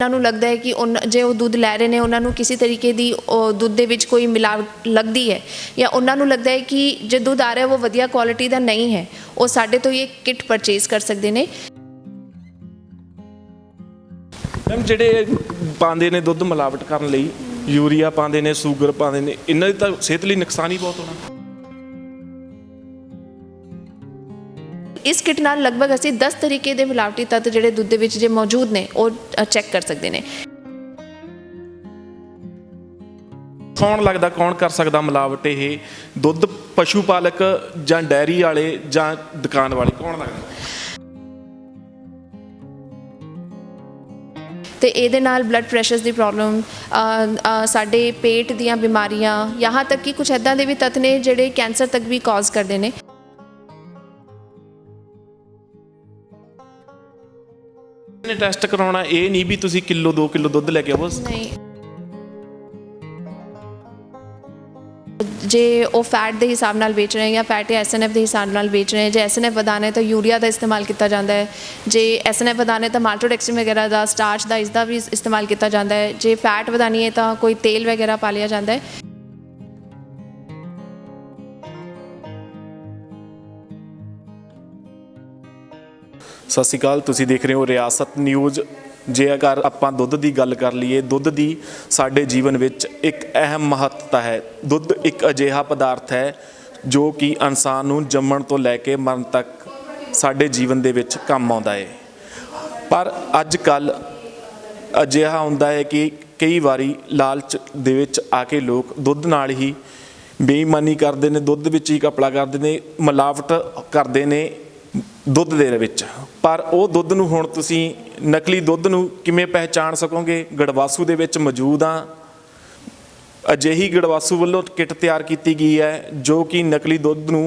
उन्होंने लगता है कि जे वो दुध लै रहे हैं उन्होंने किसी तरीके की दुध के कोई मिलावट लगती है या उन्होंने लगता है कि जो दुध आ रहा है वो वधिया क्वालिटी का नहीं है, वो साडे तो ये किट परचेज कर सकते हैं। मैम जिहड़े पाते ने दुध मिलावट करने लई यूरिया पाते ने, सूगर पाते ने, इन्हां दी तां सेहत लई नुकसान ही बहुत होना। इस किट नाल लगभग असी 10 तरीके के मिलावटी तत्त जिहड़े दुध दे विच जे मौजूद ने वो चैक कर सकते हैं। कौन लगता कौन कर सकता मिलावट? ये दुध पशु पालक जां डेयरी वाले जां दुकान वाले, कौन लगता? तो ये नाल ब्लड प्रैशर की प्रॉब्लम, साडे पेट दीयां बीमारियां, यहाँ तक कि कुछ इदां दे भी तत्त ने जिहड़े कैंसर तक भी कॉज करते हैं। टेस्ट करवाना ये नहीं भी तुसी किलो 2 किलो दुध लेके आओ, नहीं जे वो फैट के हिसाब नाल बेच रहे हैं या फैट या SNF के हिसाब नाल बेच रहे हैं। जे SNF वधाना है तो यूरिया का इस्तेमाल किया जाता है, जे SNF वधाना है तो माल्टोडेक्सिन वगैरह का, स्टार्च का, इसका भी इस्तेमाल किया जाता है। जे फैट वधानी है तो कोई तेल वगैरह पा लिया जाता है। सत श्री अकाल, तुसी देख रहे हो रियासत न्यूज़। जे अगर आपां दुध की गल कर लीए, दुध की साडे जीवन विच एक अहम महत्ता है। दुध एक अजिहा पदार्थ है जो कि इंसान नूं जम्मण तो लैके मरण तक साडे जीवन दे विच काम आउंदा है। पर अज कल अजिहा हुंदा है कि कई वारी लालच दे विच आके लोग दुध नाल ही बेईमानी करते हैं, दुध विच ही घपला करते हैं, मिलावट करते हैं दुध दे विच। पर वो दुध नूं हुण तुसीं नकली दुध नूं किवें पहचान सकोगे? गड़वासू दे विच मौजूद आ, अजिही गड़वासू वल्लों किट तैयार की गई है जो कि नकली दुध नूं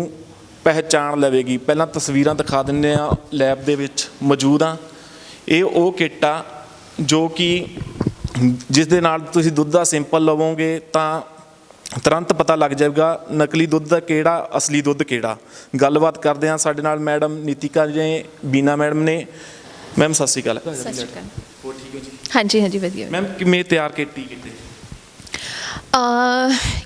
पहचान लवेगी। पहलां तस्वीरां दिखा दिंदे आ, लैब दे विच मौजूद आ। ये वो किट आ जो कि जिस दे नाल तुसीं दुध दा सैंपल लवोगे तां तुरंत पता लग जाएगा नकली दुध का किहड़ा, असली दुध किहड़ा। गलबात करते हैं साडे नाल मैडम नीतिका जी, बीना मैडम ने। मैम सत श्री अकाल। सत श्री अकाल। हाँ जी, हाँ जी, वधिया। मैम किवें तैयार कीती?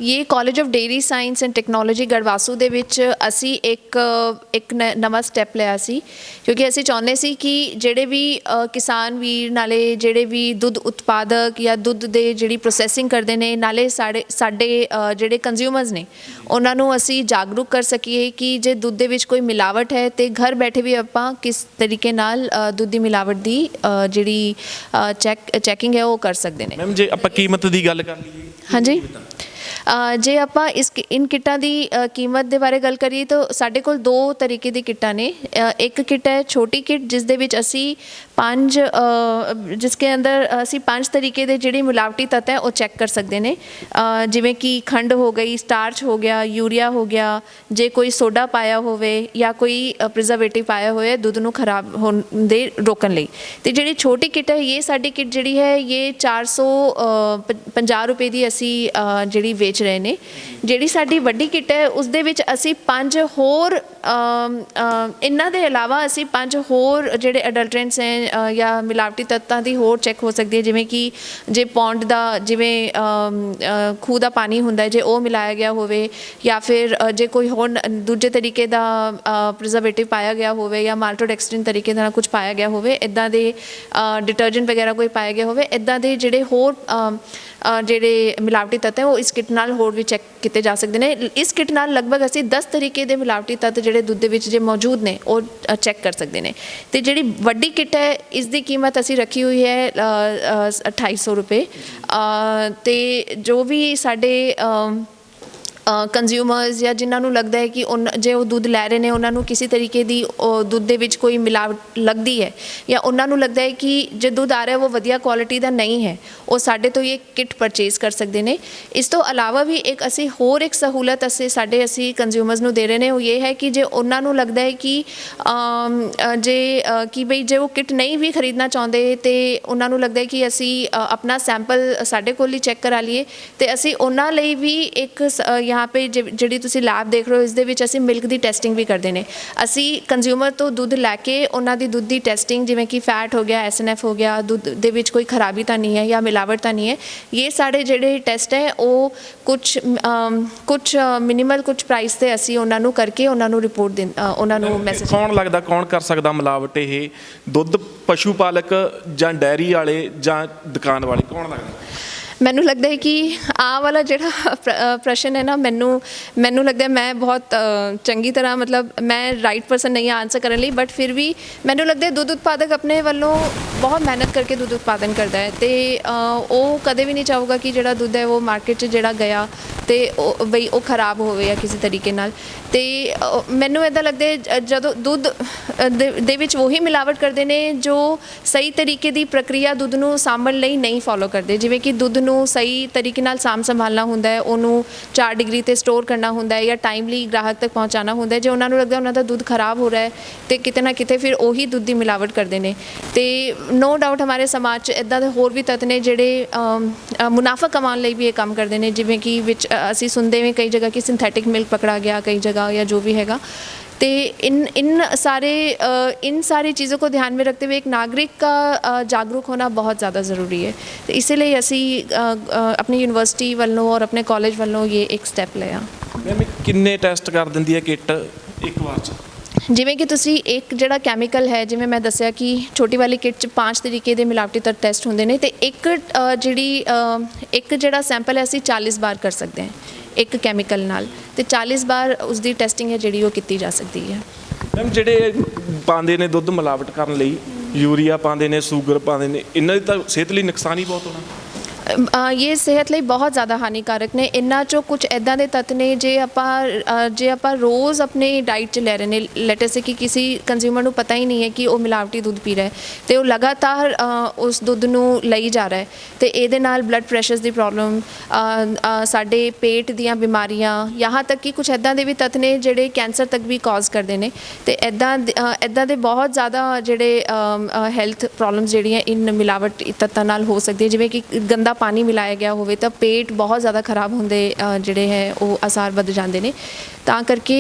ये college of dairy science and technology GADVASU दे विच असी एक नवा स्टैप लिया सी, क्योंकि असी चाहुंदे सी कि जिहड़े भी किसान वीर नाले जिहड़े भी दुध उत्पादक या दुध दे जिहड़ी प्रोसैसिंग करते हैं, नाले साडे जिहड़े कंज्यूमर्स ने उन्हां नूं असी जागरूक कर सकीए कि जे दुध दे विच कोई मिलावट है तो घर बैठे भी आपां किस तरीके नाल दुध की मिलावट की जिहड़ी चैकिंग है वो कर सकते हैं। मैम जे आपां कीमत की गल कर लईए, हाँ जी, जे आप इन किटां की कीमत के बारे गल करिए तो साडे कोल 2 तरीके की किटां ने। एक किट है छोटी किट जिस दे विच असी 5 जिसके अंदर असी 5 तरीके के जिहड़े मिलावटी तत्त है वो चैक कर सकते हैं, जिवें कि खंड हो गई, स्टार्च हो गया, यूरिया हो गया, जे कोई सोडा पाया होवे या कोई प्रिजर्वेटिव पाया होए दुध नूं खराब होण दे रोकण लई। ते जिहड़ी छोटी किट है ये साडी किट जिहड़ी है ये 450 रुपए की असी जिहड़ी बेच रहे ने। जिहड़ी साडी वड्डी किट है उस दे विच असी 5 होर इन्हां दे अलावा असी 5 होर जिहड़े अडल्ट्रेंट्स हैं या मिलावटी तत्तां दी होर चैक हो सकदी है, जिवें कि जे पौंड दा जिवें खूह दा पानी हुंदा है जे वो मिलाया गया होवे या फिर जे कोई होर दूजे तरीके दा प्रिजर्वेटिव पाया गया होवे या माल्टोडेक्सिन तरीके दा कुछ पाया गया होवे, इदां दे डिटर्जेंट वगैरह कोई पाया गया होवे, इदां दे जिहड़े होर जिहड़े मिलावटी तत्त हैं वो इस किट नाल होर भी चैक किए जा सकते हैं। इस किट नाल लगभग असी 10 तरीके के मिलावटी तत्त जिहड़े दुध दे विच जे मौजूद ने वो चैक कर सकते हैं। तो जिहड़ी वड्डी किट है इसकी कीमत असी रखी हुई है 2800 रुपये। तो जो भी साडे कंज्यूमर्स या जिन्होंने लगता है कि जे वो दुध लै रहे हैं उन्होंने किसी तरीके की दुध के कोई मिलावट लगती है या उन्होंने लगता है कि जो दुध आ रहा है वो वधिया क्वालिटी का नहीं है, वो साडे तो ये किट परचेज कर सकते हैं। इस तो अलावा भी एक असी होर एक सहूलत असी कंज्यूमर्स नूं दे रहे हैं, वो ये है कि जे उन्होंने लगता है कि जे कि बई जे वो किट नहीं भी खरीदना चाहते तो उन्होंने लगता है कि असी अपना सैंपल साडे कोल ही चैक करा लीए तो असी उन्हां लई भी एक यहाँ पे ਜਿਹੜੀ ਤੁਸੀਂ ਲੈਬ ਦੇਖ ਰਹੇ ਹੋ, ਇਸ ਦੇ ਵਿੱਚ ਅਸੀਂ ਮਿਲਕ ਦੀ ਟੈਸਟਿੰਗ ਵੀ ਕਰਦੇ ਨੇ। ਅਸੀਂ ਕੰਜ਼ਿਊਮਰ ਤੋਂ ਦੁੱਧ ਲੈ ਕੇ ਉਹਨਾਂ ਦੀ ਦੁੱਧ ਦੀ ਟੈਸਟਿੰਗ, ਜਿਵੇਂ ਕਿ ਫੈਟ ਹੋ ਗਿਆ, SNF ਹੋ ਗਿਆ, ਦੁੱਧ ਦੇ ਵਿੱਚ ਕੋਈ ਖਰਾਬੀ ਤਾਂ ਨਹੀਂ ਹੈ ਜਾਂ ਮਿਲਾਵਟ ਤਾਂ ਨਹੀਂ ਹੈ, ਇਹ ਸਾਡੇ ਜਿਹੜੇ ਟੈਸਟ ਹੈ ਉਹ ਕੁਝ ਮਿਨੀਮਲ ਕੁਝ ਪ੍ਰਾਈਸ ਤੇ ਅਸੀਂ ਉਹਨਾਂ ਨੂੰ ਕਰਕੇ ਉਹਨਾਂ ਨੂੰ ਰਿਪੋਰਟ ਉਹਨਾਂ ਨੂੰ ਮੈਸੇਜ। ਕੌਣ ਲੱਗਦਾ ਕੌਣ ਕਰ ਸਕਦਾ ਮਿਲਾਵਟ? ਇਹ ਦੁੱਧ ਪਸ਼ੂ ਪਾਲਕ ਜਾਂ ਡੈਰੀ ਵਾਲੇ ਜਾਂ ਦੁਕਾਨ ਵਾਲੇ, ਕੌਣ ਲੱਗਦਾ? ਮੈਨੂੰ ਲੱਗਦਾ ਹੈ ਕਿ ਆਹ ਵਾਲਾ ਜਿਹੜਾ ਪ੍ਰਸ਼ਨ ਹੈ ਨਾ, ਮੈਨੂੰ ਲੱਗਦਾ ਮੈਂ ਬਹੁਤ ਚੰਗੀ ਤਰ੍ਹਾਂ ਮਤਲਬ ਮੈਂ ਰਾਈਟ ਪਰਸਨ ਨਹੀਂ ਹਾਂ ਆਨਸਰ ਕਰਨ ਲਈ, ਬਟ ਫਿਰ ਵੀ ਮੈਨੂੰ ਲੱਗਦਾ ਦੁੱਧ ਉਤਪਾਦਕ ਆਪਣੇ ਵੱਲੋਂ ਬਹੁਤ ਮਿਹਨਤ ਕਰਕੇ ਦੁੱਧ ਉਤਪਾਦਨ ਕਰਦਾ ਹੈ ਤੇ ਉਹ ਕਦੇ ਵੀ ਨਹੀਂ ਚਾਹੂਗਾ ਕਿ ਜਿਹੜਾ ਦੁੱਧ ਹੈ ਉਹ ਮਾਰਕੀਟ 'ਚ ਜਿਹੜਾ ਗਿਆ ਤੇ ਉਹ ਖਰਾਬ ਹੋਵੇ ਜਾਂ ਕਿਸੇ ਤਰੀਕੇ ਨਾਲ। ਤੇ ਮੈਨੂੰ ਇੱਦਾਂ ਲੱਗਦਾ ਹੈ ਜਦੋਂ ਦੁੱਧ ਦੇ ਵਿੱਚ ਉਹੀ ਮਿਲਾਵਟ ਕਰਦੇ ਨੇ ਜੋ ਸਹੀ ਤਰੀਕੇ ਦੀ ਪ੍ਰਕਿਰਿਆ ਦੁੱਧ ਨੂੰ ਸਾਂਭਣ ਲਈ ਨਹੀਂ ਫੋਲੋ ਕਰਦੇ, ਜਿਵੇਂ ਕਿ ਦੁੱਧ ਨੂੰ ਸਹੀ ਤਰੀਕੇ ਨਾਲ ਸੰਭਾਲਣਾ ਹੁੰਦਾ ਹੈ, ਉਹਨੂੰ 4 ਡਿਗਰੀ ਤੇ ਸਟੋਰ ਕਰਨਾ ਹੁੰਦਾ ਹੈ ਜਾਂ ਟਾਈਮਲੀ ਗ੍ਰਾਹਕ ਤੱਕ ਪਹੁੰਚਾਉਣਾ ਹੁੰਦਾ ਹੈ। ਜੇ ਉਹਨਾਂ ਨੂੰ ਲੱਗਦਾ ਉਹਨਾਂ ਦਾ ਦੁੱਧ ਖਰਾਬ ਹੋ ਰਿਹਾ ਹੈ ਤੇ ਕਿਤੇ ਨਾ ਕਿਤੇ ਫਿਰ ਉਹੀ ਦੁੱਧ ਦੀ ਮਿਲਾਵਟ ਕਰਦੇ ਨੇ। ਤੇ ਨੋ ਡਾਊਟ ਹਮਾਰੇ ਸਮਾਜ 'ਚ ਇੱਦਾਂ ਦੇ ਹੋਰ ਵੀ ਤੱਤ ਨੇ ਜਿਹੜੇ ਮੁਨਾਫਾ ਕਮਾਉਣ ਲਈ ਵੀ ਇਹ ਕੰਮ ਕਰਦੇ ਨੇ, ਜਿਵੇਂ ਕਿ ਵਿੱਚ ਅਸੀਂ ਸੁਣਦੇ ਹਾਂ ਕਈ ਜਗ੍ਹਾ ਕਿ ਸਿੰਥੈਟਿਕ ਮਿਲਕ ਪਕੜਾ ਗਿਆ ਕई जगह या जो भी हैगा। तो इन सारी चीज़ों को ध्यान में रखते हुए एक नागरिक का जागरूक होना बहुत ज़्यादा ज़रूरी है। तो इसीलिए असी अपनी यूनिवर्सिटी वालों और अपने कॉलेज वालों ये एक स्टैप लिया। मैम किन्ने टेस्ट कर देंदी है किट एक बार च? ਜਿਵੇਂ ਕਿ ਤੁਸੀਂ ਇੱਕ ਜਿਹੜਾ ਕੈਮੀਕਲ ਹੈ, ਜਿਵੇਂ ਮੈਂ ਦੱਸਿਆ ਕਿ ਛੋਟੀ ਵਾਲੀ ਕਿੱਟ 'ਚ 5 ਤਰੀਕੇ ਦੇ ਮਿਲਾਵਟੀ ਤੱਤ ਟੈਸਟ ਹੁੰਦੇ ਨੇ ਤੇ ਇੱਕ ਜਿਹੜਾ ਸੈਂਪਲ ਹੈ ਅਸੀਂ 40 ਵਾਰ ਕਰ ਸਕਦੇ ਹਾਂ ਇੱਕ ਕੈਮੀਕਲ ਨਾਲ, ਤੇ 40 ਵਾਰ ਉਸ ਦੀ ਟੈਸਟਿੰਗ ਹੈ ਜਿਹੜੀ ਉਹ ਕੀਤੀ ਜਾ ਸਕਦੀ ਹੈ। ਮੈਮ ਜਿਹੜੇ ਪਾਉਂਦੇ ਨੇ ਦੁੱਧ ਮਿਲਾਵਟ ਕਰਨ ਲਈ, ਯੂਰੀਆ ਪਾਉਂਦੇ ਨੇ, ਸ਼ੂਗਰ ਪਾਉਂਦੇ ਨੇ, ਇਹਨਾਂ ਦੀ ਤਾਂ ਸਿਹਤ ਲਈ ਨੁਕਸਾਨ ਹੀ ਬਹੁਤ ਹੋਣਾ। ਇਹ ਸਿਹਤ ਲਈ ਬਹੁਤ ਜ਼ਿਆਦਾ ਹਾਨੀਕਾਰਕ ਨੇ। ਇਹਨਾਂ 'ਚੋਂ ਕੁਝ ਇੱਦਾਂ ਦੇ ਤੱਤ ਨੇ ਜੇ ਆਪਾਂ ਰੋਜ਼ ਆਪਣੀ ਡਾਈਟ 'ਚ ਲੈ ਰਹੇ ਨੇ, ਲੈਟ ਸੇ ਕਿ ਕਿਸੇ ਕੰਜ਼ਿਊਮਰ ਨੂੰ ਪਤਾ ਹੀ ਨਹੀਂ ਹੈ ਕਿ ਉਹ ਮਿਲਾਵਟੀ ਦੁੱਧ ਪੀ ਰਿਹਾ ਹੈ ਤੇ ਉਹ ਲਗਾਤਾਰ ਉਸ ਦੁੱਧ ਨੂੰ ਲਈ ਜਾ ਰਿਹਾ ਹੈ ਤੇ ਇਹਦੇ ਨਾਲ ਬਲੱਡ ਪ੍ਰੈਸ਼ਰ ਦੀ ਪ੍ਰੋਬਲਮ, ਸਾਡੇ ਪੇਟ ਦੀਆਂ ਬਿਮਾਰੀਆਂ, यहाँ तक कि ਕੁਝ ਇੱਦਾਂ ਦੇ ਵੀ ਤੱਤ ਨੇ ਜਿਹੜੇ ਕੈਂਸਰ ਤੱਕ ਵੀ ਕਾਜ਼ ਕਰਦੇ ਨੇ। ਤੇ ਇੱਦਾਂ ਦੇ ਬਹੁਤ ਜ਼ਿਆਦਾ ਜਿਹੜੇ ਹੈਲਥ ਪ੍ਰੋਬਲਮਸ ਜਿਹੜੀਆਂ ਇਨ ਮਿਲਾਵਟ ਤੱਤਾਂ ਨਾਲ ਹੋ ਸਕਦੀ ਹੈ, ਜਿਵੇਂ ਕਿ ਗੰਦਾ ਪਾਣੀ ਮਿਲਾਇਆ ਗਿਆ ਹੋਵੇ ਤਾਂ ਪੇਟ ਬਹੁਤ ਜ਼ਿਆਦਾ ਖਰਾਬ ਹੁੰਦੇ ਜਿਹੜੇ ਹੈ ਉਹ ਆਸਾਰ ਵੱਧ ਜਾਂਦੇ ਨੇ। ਤਾਂ ਕਰਕੇ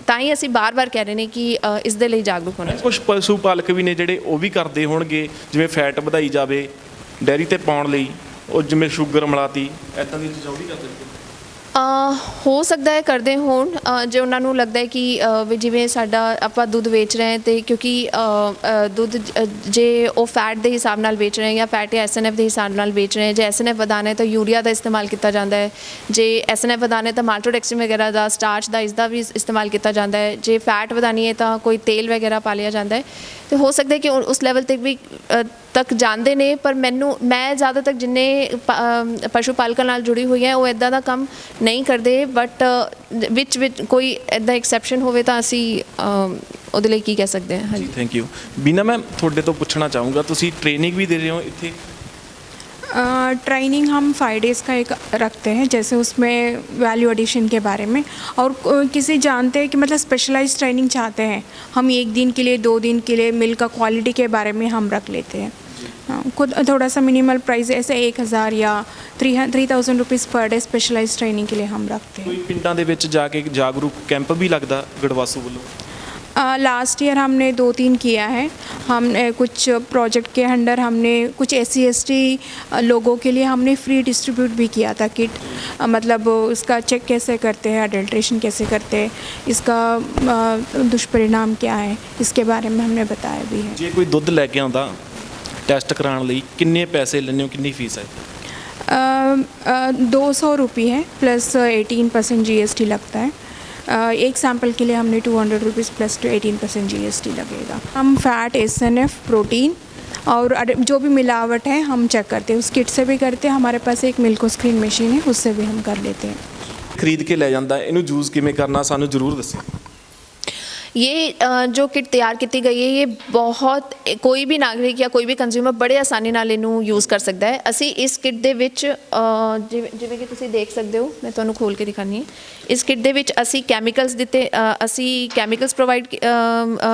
ਤਾਂ ਹੀ ਅਸੀਂ ਬਾਰ-ਬਾਰ ਕਹਿ ਰਹੇ ਨੇ ਕਿ ਇਸ ਦੇ ਲਈ ਜਾਗਰੂਕ ਹੋਣਾ। ਕੁਝ ਪਸ਼ੂ ਪਾਲਕ ਵੀ ਨੇ ਜਿਹੜੇ ਉਹ ਵੀ ਕਰਦੇ ਹੋਣਗੇ, ਜਿਵੇਂ ਫੈਟ ਵਧਾਈ ਜਾਵੇ ਡੈਰੀ ਤੇ ਪਾਉਣ ਲਈ, ਉਹ ਜਿਵੇਂ ਸ਼ੂਗਰ ਮਿਲਾਤੀ, ਇੱਦਾਂ ਦੀ ਚੀਜ਼ਾਂ ਉਹ ਵੀ ਕਰਦੇ ਨੇ। ਹੋ ਸਕਦਾ ਹੈ ਕਰਦੇ ਹੋਣ, ਜੇ ਉਹਨਾਂ ਨੂੰ ਲੱਗਦਾ ਹੈ ਕਿ ਵੀ ਜਿਵੇਂ ਸਾਡਾ ਆਪਾਂ ਦੁੱਧ ਵੇਚ ਰਹੇ ਹਾਂ ਤੇ ਕਿਉਂਕਿ ਦੁੱਧ ਜੇ ਉਹ ਫੈਟ ਦੇ ਹਿਸਾਬ ਨਾਲ ਵੇਚ ਰਹੇ ਜਾਂ ਫੈਟ ਜਾਂ SNF ਦੇ ਹਿਸਾਬ ਨਾਲ ਵੇਚ ਰਹੇ, ਜੇ SNF ਵਧਾਉਣਾ ਹੈ ਤਾਂ ਯੂਰੀਆ ਦਾ ਇਸਤੇਮਾਲ ਕੀਤਾ ਜਾਂਦਾ ਹੈ, ਜੇ SNF ਵਧਾਉਣਾ ਹੈ ਤਾਂ ਮਾਲਟੋਡੈਕਸਟ੍ਰਿਨ ਵਗੈਰਾ ਦਾ, ਸਟਾਰਚ ਦਾ, ਇਸਦਾ ਵੀ ਇਸਤੇਮਾਲ ਕੀਤਾ ਜਾਂਦਾ ਹੈ, ਜੇ ਫੈਟ ਵਧਾਉਣੀ ਹੈ ਤਾਂ ਕੋਈ ਤੇਲ ਵਗੈਰਾ ਪਾ ਲਿਆ ਜਾਂਦਾ ਹੈ। ਤੇ ਹੋ ਸਕਦਾ ਹੈ ਕਿ ਉਸ ਲੈਵਲ ਤੇ ਵੀ ਤੱਕ ਜਾਂਦੇ ਨੇ, ਪਰ ਮੈਂ ਜ਼ਿਆਦਾਤਰ ਜਿੰਨੇ ਪਸ਼ੂ ਪਾਲਕਾਂ ਨਾਲ ਜੁੜੀ ਹੋਈ ਹੈ ਉਹ ਇੱਦਾਂ ਦਾ ਕੰਮ ਨਹੀਂ ਕਰਦੇ, ਬਟ ਵਿੱਚ ਕੋਈ ਇੱਦਾਂ ਐਕਸੈਪਸ਼ਨ ਹੋਵੇ ਤਾਂ ਅਸੀਂ ਉਹਦੇ ਲਈ ਕੀ ਕਹਿ ਸਕਦੇ ਹਾਂ। ਹਾਂਜੀ, ਥੈਂਕ ਯੂ। ਬੀਨਾ ਮੈਮ, ਤੁਹਾਡੇ ਤੋਂ ਪੁੱਛਣਾ ਚਾਹੂੰਗਾ, ਤੁਸੀਂ ਟ੍ਰੇਨਿੰਗ ਵੀ ਦੇ ਰਹੇ ਹੋ ਇੱਥੇ? ट्रेनिंग हम 5 डेज़ का एक रखते हैं, जैसे उसमें वैल्यू एडिशन के बारे में, और किसी जानते हैं कि मतलब स्पेशलाइज ट्रेनिंग चाहते हैं हम 1 दिन के लिए 2 दिन के लिए मिल्क का क्वालिटी के बारे में हम रख लेते हैं। खुद थोड़ा सा मिनिमल प्राइस ऐसे 1000 या 3000 rupees per day specialise training के लिए हम रखते हैं। ਕੋਈ ਪਿੰਡਾਂ ਦੇ ਵਿੱਚ ਜਾ ਕੇ ਜਾਗਰੂਕ ਕੈਂਪ ਵੀ ਲੱਗਦਾ ਗੜਵਾਸੂ ਵੱਲੋਂ? लास्ट ईयर हमने 2-3 किया है। हमने कुछ प्रोजेक्ट के अंडर हमने कुछ SC ST लोगों के लिए हमने फ्री डिस्ट्रीब्यूट भी किया था किट, मतलब उसका चेक कैसे करते हैं, अडल्ट्रेशन कैसे करते हैं, इसका दुष्परिणाम क्या है, इसके बारे में हमने बताया भी है। ਜੇ ਕੋਈ ਦੁੱਧ ਲੈ ਕੇ ਆਉਂਦਾ ਟੈਸਟ ਕਰਾਉਣ ਲਈ ਕਿੰਨੇ ਪੈਸੇ ਲੈਂਦੇ ਹੋ, ਕਿੰਨੀ ਫੀਸ ਹੈ? 200 रुपये है प्लस 18% GST लगता है। एक सैंपल के लिए हमने 200 रुपीज़ प्लस 18% GST लगेगा। हम फैट, SNF, प्रोटीन और जो भी मिलावट है हम चेक करते हैं, उस किट से भी करते हैं। हमारे पास एक मिल्को स्क्रीन मशीन है, उससे भी हम कर लेते हैं। ਖਰੀਦ ਕੇ ਲੈ ਜਾਂਦਾ, ਇਹਨੂੰ ਯੂਜ਼ ਕਿਵੇਂ ਕਰਨਾ ਸਾਨੂੰ ਜ਼ਰੂਰ ਦੱਸਿਓ। ये जो किट तैयार की गई है ये बहुत कोई भी नागरिक या कोई भी कंज्यूमर बड़े आसानी ਨਾਲ ਇਹਨੂੰ ਯੂਜ਼ ਕਰ ਸਕਦਾ ਹੈ। ਅਸੀਂ ਇਸ ਕਿਟ ਦੇ ਵਿੱਚ ਜਿਵੇਂ ਕਿ ਤੁਸੀਂ ਦੇਖ ਸਕਦੇ ਹੋ, ਮੈਂ ਤੁਹਾਨੂੰ ਖੋਲ ਕੇ ਦਿਖਾਣੀ ਹੈ। ਇਸ ਕਿਟ ਦੇ ਵਿੱਚ ਅਸੀਂ ਕੈਮੀਕਲਸ ਦਿੱਤੇ, ਅਸੀਂ ਕੈਮੀਕਲਸ ਪ੍ਰੋਵਾਈਡ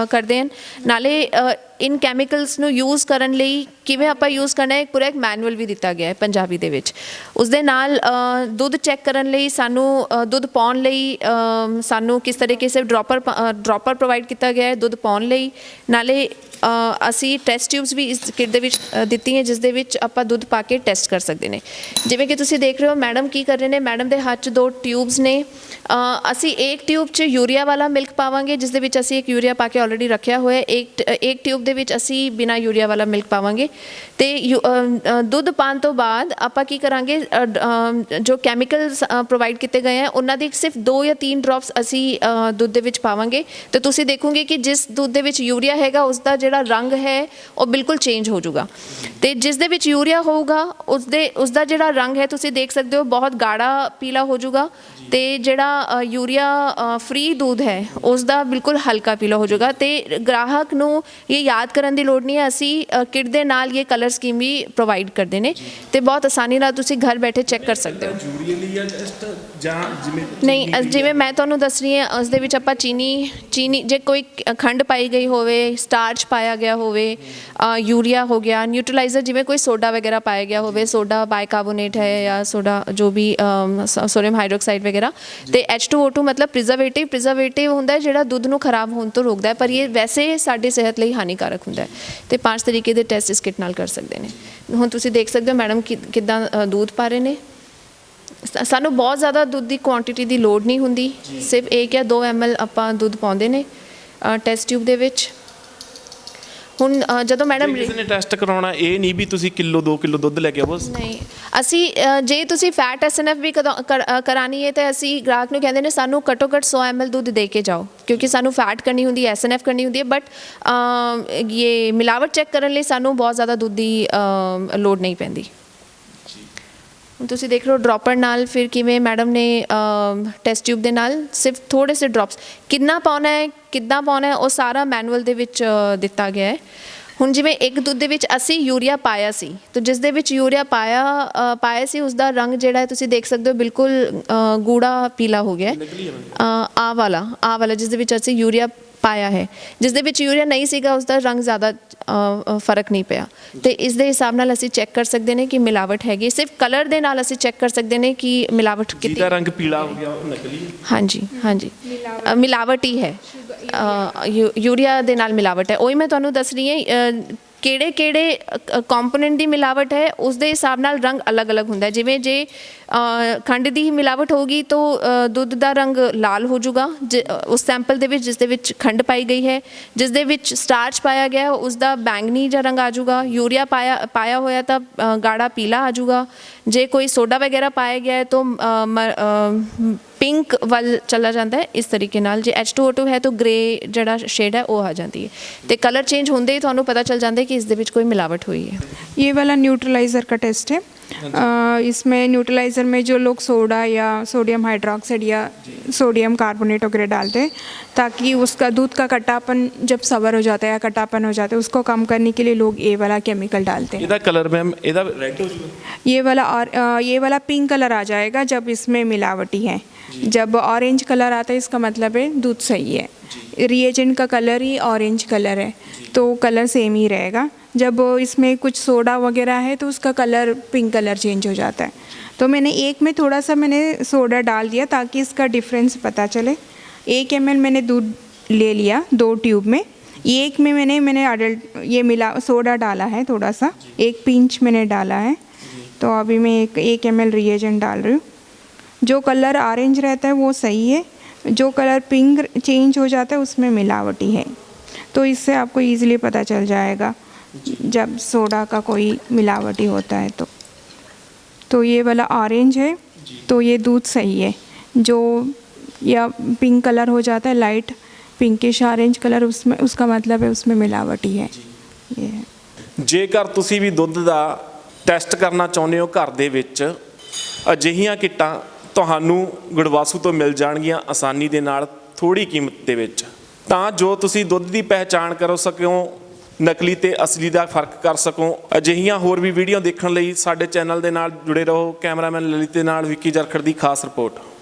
ਕਰਦੇ ਹਾਂ, ਨਾਲੇ ਇਨ ਕੈਮੀਕਲਸ ਨੂੰ ਯੂਜ਼ ਕਰਨ ਲਈ ਕਿਵੇਂ ਆਪਾਂ ਯੂਜ਼ ਕਰਨਾ ਹੈ, ਪੂਰਾ ਇੱਕ ਮੈਨੂਅਲ ਵੀ ਦਿੱਤਾ ਗਿਆ ਹੈ ਪੰਜਾਬੀ ਦੇ ਵਿੱਚ। ਉਸ ਦੇ ਨਾਲ ਦੁੱਧ ਚੈੱਕ ਕਰਨ ਲਈ ਸਾਨੂੰ ਦੁੱਧ ਪਾਉਣ ਲਈ ਸਾਨੂੰ ਕਿਸ ਤਰੀਕੇ ਸੇ ਡ੍ਰੌਪਰ ਪ੍ਰੋਵਾਈਡ ਕੀਤਾ ਗਿਆ ਹੈ ਦੁੱਧ ਪਾਉਣ ਲਈ। ਨਾਲੇ ਅਸੀਂ ਟੈਸਟ ਟਿਊਬਸ ਵੀ ਇਸ ਕਿਟ ਦੇ ਵਿੱਚ ਦਿੱਤੀ ਹੈ, ਜਿਸ ਦੇ ਵਿੱਚ ਆਪਾਂ ਦੁੱਧ ਪਾ ਕੇ ਟੈਸਟ ਕਰ ਸਕਦੇ ਨੇ। ਜਿਵੇਂ ਕਿ ਤੁਸੀਂ ਦੇਖ ਰਹੇ ਹੋ ਮੈਡਮ ਕੀ ਕਰ ਰਹੇ ਨੇ, ਮੈਡਮ ਦੇ ਹੱਥ 'ਚ 2 ਟਿਊਬਸ ਨੇ। ਅਸੀਂ ਇੱਕ ਟਿਊਬ 'ਚ ਯੂਰੀਆ ਵਾਲਾ ਮਿਲਕ ਪਾਵਾਂਗੇ, ਜਿਸ ਦੇ ਵਿੱਚ ਅਸੀਂ ਇੱਕ ਯੂਰੀਆ ਪਾ ਕੇ ਆਲਰੇਡੀ ਰੱਖਿਆ ਹੋਇਆ। ਇੱਕ ਟਿਊਬ ਦੇ ਵਿੱਚ ਅਸੀਂ ਬਿਨਾਂ ਯੂਰੀਆ ਵਾਲਾ ਮਿਲਕ ਪਾਵਾਂਗੇ। ਤੇ ਦੁੱਧ ਪਾਉਣ ਤੋਂ ਬਾਅਦ ਆਪਾਂ ਕੀ ਕਰਾਂਗੇ, ਜੋ ਕੈਮੀਕਲਸ ਪ੍ਰੋਵਾਈਡ ਕੀਤੇ ਗਏ ਹੈ ਉਹਨਾਂ ਦੀ ਸਿਰਫ 2 ਜਾਂ 3 ਡ੍ਰੌਪਸ ਅਸੀਂ ਦੁੱਧ ਦੇ ਵਿੱਚ ਪਾਵਾਂਗੇ। ਤੇ ਤੁਸੀਂ ਦੇਖੋਗੇ ਕਿ ਜਿਸ ਦੁੱਧ ਦੇ ਵਿੱਚ ਯੂਰੀਆ ਹੈਗਾ ਉਸ ਦਾ ਜਿਹੜਾ ਰੰਗ ਹੈ ਉਹ ਬਿਲਕੁਲ ਚੇਂਜ ਹੋ ਜਾਊਗਾ, ਤੇ ਜਿਸ ਦੇ ਵਿੱਚ ਯੂਰੀਆ ਹੋਊਗਾ ਉਸ ਦਾ ਜਿਹੜਾ ਰੰਗ ਹੈ ਤੁਸੀਂ ਦੇਖ ਸਕਦੇ ਹੋ ਬਹੁਤ ਗਾੜਾ ਪੀਲਾ ਹੋ ਜਾਊਗਾ, ਤੇ ਜਿਹੜਾ ਯੂਰੀਆ ਫ੍ਰੀ ਦੁੱਧ ਹੈ ਉਸ ਦਾ ਬਿਲਕੁਲ ਹਲਕਾ ਪੀਲਾ ਹੋ ਜਾਊਗਾ। ਤੇ ਗ੍ਰਾਹਕ ਨੂੰ ਇਹ ਯਾਦ ਕਰਨ ਦੀ ਲੋੜ ਨਹੀਂ ਹੈ, ਅਸੀਂ ਕਿਟ ਦੇ ਨਾਲ ਇਹ ਕਲਰ ਸਕੀਮ ਵੀ ਪ੍ਰੋਵਾਈਡ ਕਰਦੇ ਨੇ, ਤੇ ਬਹੁਤ ਆਸਾਨੀ ਨਾਲ ਤੁਸੀਂ ਘਰ ਬੈਠੇ ਚੈੱਕ ਕਰ ਸਕਦੇ ਹੋ। ਨਹੀਂ, ਜਿਵੇਂ ਮੈਂ ਤੁਹਾਨੂੰ ਦੱਸ ਰਹੀ ਹਾਂ ਉਸ ਦੇ ਵਿੱਚ ਆਪਾਂ ਚੀਨੀ ਜੇ ਕੋਈ ਖੰਡ ਪਾਈ ਗਈ ਹੋਵੇ, ਸਟਾਰਚ ਪਾਇਆ ਗਿਆ ਹੋਵੇ, ਯੂਰੀਆ ਹੋ ਗਿਆ, ਨਿਊਟਰਲਾਈਜ਼ਰ ਜਿਵੇਂ ਕੋਈ ਸੋਡਾ ਵਗੈਰਾ ਪਾਇਆ ਗਿਆ ਹੋਵੇ, ਸੋਡਾ ਬਾਈਕਾਰਬੋਨੇਟ ਹੈ ਜਾਂ ਸੋਡਾ ਜੋ ਵੀ ਸੋਡੀਅਮ ਹਾਈਡਰੋਕਸਾਈਡ ਵਗੈਰਾ, ਤੇ H2O2 ਮਤਲਬ ਪ੍ਰੀਜ਼ਰਵੇਟਿਵ ਹੁੰਦਾ ਹੈ ਜਿਹੜਾ ਦੁੱਧ ਨੂੰ ਖਰਾਬ ਹੋਣ ਤੋਂ ਰੋਕਦਾ ਹੈ, ਪਰ ਇਹ ਵੈਸੇ ਸਾਡੀ ਸਿਹਤ ਲਈ ਹਾਨੀਕਾਰਕ ਹੁੰਦਾ ਹੈ। ਤੇ 5 ਤਰੀਕੇ ਦੇ ਟੈਸਟ ਇਸ ਕਿਟ ਨਾਲ ਕਰ ਸਕਦੇ ਨੇ। ਹੁਣ ਤੁਸੀਂ ਦੇਖ ਸਕਦੇ ਹੋ ਮੈਡਮ ਕਿੱਦਾਂ ਦੁੱਧ ਪਾ ਰਹੇ ਨੇ। ਸਾਨੂੰ ਬਹੁਤ ਜ਼ਿਆਦਾ ਦੁੱਧ ਦੀ ਕੁਆਂਟੀਟੀ ਦੀ ਲੋੜ ਨਹੀਂ ਹੁੰਦੀ, ਸਿਰਫ 1 ਜਾਂ 2 ml ਆਪਾਂ ਦੁੱਧ ਪਾਉਂਦੇ ਨੇ ਟੈਸਟ ਟਿਊਬ ਦੇ ਵਿੱਚ। ਹੁਣ ਜਦੋਂ ਮੈਡਮ ਕਿਸੇ ਨੇ ਟੈਸਟ ਕਰਾਉਣਾ ਇਹ ਨਹੀਂ ਵੀ ਤੁਸੀਂ ਕਿਲੋ 2 ਕਿਲੋ ਦੁੱਧ ਲੈ ਕੇ ਆਓ। ਨਹੀਂ, ਅਸੀਂ ਜੇ ਤੁਸੀਂ ਫੈਟ SNF ਵੀ ਕਰਾਣੀ ਹੈ ਤਾਂ ਅਸੀਂ ਗ੍ਰਾਹਕ ਨੂੰ ਕਹਿੰਦੇ ਨੇ ਸਾਨੂੰ ਘੱਟੋ ਘੱਟ 100 ml ਦੁੱਧ ਦੇ ਕੇ ਜਾਓ, ਕਿਉਂਕਿ ਸਾਨੂੰ ਫੈਟ ਕਰਨੀ ਹੁੰਦੀ ਹੈ, SNF ਕਰਨੀ ਹੁੰਦੀ ਹੈ। ਬਟ ਇਹ ਮਿਲਾਵਟ ਚੈੱਕ ਕਰਨ ਲਈ ਸਾਨੂੰ ਬਹੁਤ ਜ਼ਿਆਦਾ ਦੁੱਧ ਦੀ ਲੋੜ ਨਹੀਂ ਪੈਂਦੀ। ਹੁਣ ਤੁਸੀਂ ਦੇਖ ਰਹੇ ਹੋ ਡ੍ਰੌਪਰ ਨਾਲ ਫਿਰ ਕਿਵੇਂ ਮੈਡਮ ਨੇ ਟੈਸਟ ਟਿਊਬ ਦੇ ਨਾਲ ਸਿਰਫ ਥੋੜ੍ਹੇ ਸੇ ਡ੍ਰੌਪਸ ਕਿੰਨਾ ਪਾਉਣਾ ਹੈ, ਕਿੱਦਾਂ ਪਾਉਣਾ ਹੈ, ਉਹ ਸਾਰਾ ਮੈਨੂਅਲ ਦੇ ਵਿੱਚ ਦਿੱਤਾ ਗਿਆ ਹੈ। ਹੁਣ ਜਿਵੇਂ ਇੱਕ ਦੁੱਧ ਦੇ ਵਿੱਚ ਅਸੀਂ ਯੂਰੀਆ ਪਾਇਆ ਸੀ, ਤਾਂ ਜਿਸ ਦੇ ਵਿੱਚ ਯੂਰੀਆ ਪਾਇਆ ਸੀ ਉਸ ਦਾ ਰੰਗ ਜਿਹੜਾ ਹੈ ਤੁਸੀਂ ਦੇਖ ਸਕਦੇ ਹੋ ਬਿਲਕੁਲ ਗੂੜਾ ਪੀਲਾ ਹੋ ਗਿਆ। ਆਹ ਵਾਲਾ ਜਿਸ ਦੇ ਵਿੱਚ ਅਸੀਂ ਯੂਰੀਆ ਪਾਇਆ ਹੈ, ਜਿਸ ਦੇ ਵਿੱਚ ਯੂਰੀਆ ਨਹੀਂ ਸੀਗਾ ਉਸ ਦਾ ਰੰਗ ਜ਼ਿਆਦਾ ਫਰਕ ਨਹੀਂ ਪਿਆ। ਤੇ ਇਸ ਦੇ ਹਿਸਾਬ ਨਾਲ ਅਸੀਂ ਚੈੱਕ ਕਰ ਸਕਦੇ ਨੇ ਕਿ ਮਿਲਾਵਟ ਹੈਗੀ। ਸਿਰਫ ਕਲਰ ਦੇ ਨਾਲ ਅਸੀਂ ਚੈੱਕ ਕਰ ਸਕਦੇ ਨੇ ਕਿ ਮਿਲਾਵਟ ਕਿੰਨੀ। ਜਿਹਦਾ ਰੰਗ ਪੀਲਾ ਹੋ ਗਿਆ ਉਹ ਨਕਲੀ ਹੈ। ਹਾਂਜੀ ਮਿਲਾਵਟ ਹੀ ਹੈ, ਯੂਰੀਆ ਦੇ ਨਾਲ ਮਿਲਾਵਟ ਹੈ। ਉਹੀ ਮੈਂ ਤੁਹਾਨੂੰ ਦੱਸ ਰਹੀ ਹਾਂ ਕਿਹੜੇ ਕੰਪੋਨੈਂਟ ਦੀ ਮਿਲਾਵਟ ਹੈ ਉਸ ਦੇ ਹਿਸਾਬ ਨਾਲ ਰੰਗ ਅਲੱਗ-ਅਲੱਗ ਹੁੰਦਾ ਹੈ। ਜਿਵੇਂ ਜੇ ਖੰਡ ਦੀ ਮਿਲਾਵਟ ਹੋਗੀ ਤਾਂ ਦੁੱਧ ਦਾ ਰੰਗ ਲਾਲ ਹੋ ਜਾਊਗਾ ਉਸ ਸੈਂਪਲ ਦੇ ਵਿੱਚ ਜਿਸ ਦੇ ਵਿੱਚ ਖੰਡ ਪਾਈ ਗਈ ਹੈ। ਜਿਸ ਦੇ ਵਿੱਚ ਸਟਾਰਚ ਪਾਇਆ ਗਿਆ ਉਸ ਦਾ ਬੈਂਗਨੀ ਜਿਹਾ ਰੰਗ ਆ ਜਾਊਗਾ। ਯੂਰੀਆ ਪਾਇਆ ਹੋਇਆ ਤਾਂ ਗਾੜਾ ਪੀਲਾ ਆ ਜਾਊਗਾ। ਜੇ ਕੋਈ ਸੋਡਾ ਵਗੈਰਾ ਪਾਇਆ ਗਿਆ ਹੈ ਤਾਂ ਪਿੰਕ ਵੱਲ ਚਲਾ ਜਾਂਦਾ ਹੈ। ਇਸ ਤਰੀਕੇ ਨਾਲ ਜੇ H2O2 ਹੈ ਤਾਂ ਗ੍ਰੇ ਜਿਹੜਾ ਸ਼ੇਡ ਹੈ ਉਹ ਆ ਜਾਂਦੀ ਹੈ, ਤੇ ਕਲਰ ਚੇਂਜ ਹੁੰਦੇ ਹੀ ਤੁਹਾਨੂੰ ਪਤਾ ਚੱਲ ਜਾਂਦਾ है कि इस कुछ मिलावट हुई है। ये वाला न्यूट्रलाइज़र का टेस्ट है। इसमें न्यूट्रलाइज़र में जो लोग सोडा या सोडियम हाइड्रोक्साइड या सोडियम कार्बोनेट वगैरह डालते हैं ताकि उसका दूध का खट्टापन जब सवर हो जाता है या खट्टापन हो जाता है उसको कम करने के लिए लोग ये वाला केमिकल डालते हैं। ਇਹਦਾ कलर मैम ਇਹਦਾ रेड हो जाएगा, ये वाला पिंक कलर आ जाएगा जब इसमें मिलावटी है। जब ऑरेंज कलर आता है इसका मतलब है दूध सही है। रिएजेंट का कलर ही ऑरेंज कलर है तो कलर सेम ही रहेगा। जब इसमें कुछ सोडा वगैरह है तो उसका कलर पिंक कलर चेंज हो जाता है। तो मैंने एक में थोड़ा सा मैंने सोडा डाल दिया ताकि इसका डिफरेंस पता चले। 1 ml मैंने दूध ले लिया 2 ट्यूब में। एक में मैंने अडल्ट ये मिला सोडा डाला है थोड़ा सा, 1 पिंच मैंने डाला है। तो अभी मैं 1 ml रिएजेंट डाल रही हूँ। जो कलर ऑरेंज रहता है वो सही है, जो कलर पिंक चेंज हो जाता है उसमें मिलावटी है। तो इससे आपको ईज़िली पता चल जाएगा जब सोडा का कोई मिलावटी होता है। तो ये वाला ऑरेंज है तो ये दूध सही है। जो या पिंक कलर हो जाता है लाइट पिंकिश ऑरेंज कलर उसमें उसका मतलब है उसमें मिलावटी है। ये है। ਜੇਕਰ ਤੁਸੀਂ ਵੀ ਦੁੱਧ ਦਾ ਟੈਸਟ ਕਰਨਾ ਚਾਹੁੰਦੇ ਹੋ ਘਰ ਦੇ ਵਿੱਚ ਅਜਿਹੀਆਂ ਕਿੱਟਾਂ ਤੁਹਾਨੂੰ ਗੁੜਵਾਸੂ ਤੋਂ ਮਿਲ ਜਾਣਗੀਆਂ ਆਸਾਨੀ ਦੇ ਨਾਲ ਥੋੜੀ ਕੀਮਤ ਦੇ ਵਿੱਚ, ਤਾਂ ਜੋ ਤੁਸੀਂ ਦੁੱਧ ਦੀ ਪਹਿਚਾਣ ਕਰ ਸਕੋ, ਨਕਲੀ ਤੇ ਅਸਲੀ ਦਾ ਫਰਕ ਕਰ ਸਕੋ। ਅਜਿਹੀਆਂ ਹੋਰ ਵੀ ਵੀਡੀਓ ਦੇਖਣ ਲਈ ਸਾਡੇ ਚੈਨਲ ਦੇ ਨਾਲ ਜੁੜੇ ਰਹੋ। ਕੈਮਰਾਮੈਨ ਲਲਿਤ ਦੇ ਨਾਲ ਵਿੱਕੀ ਜਰਖੜ ਦੀ ਖਾਸ ਰਿਪੋਰਟ।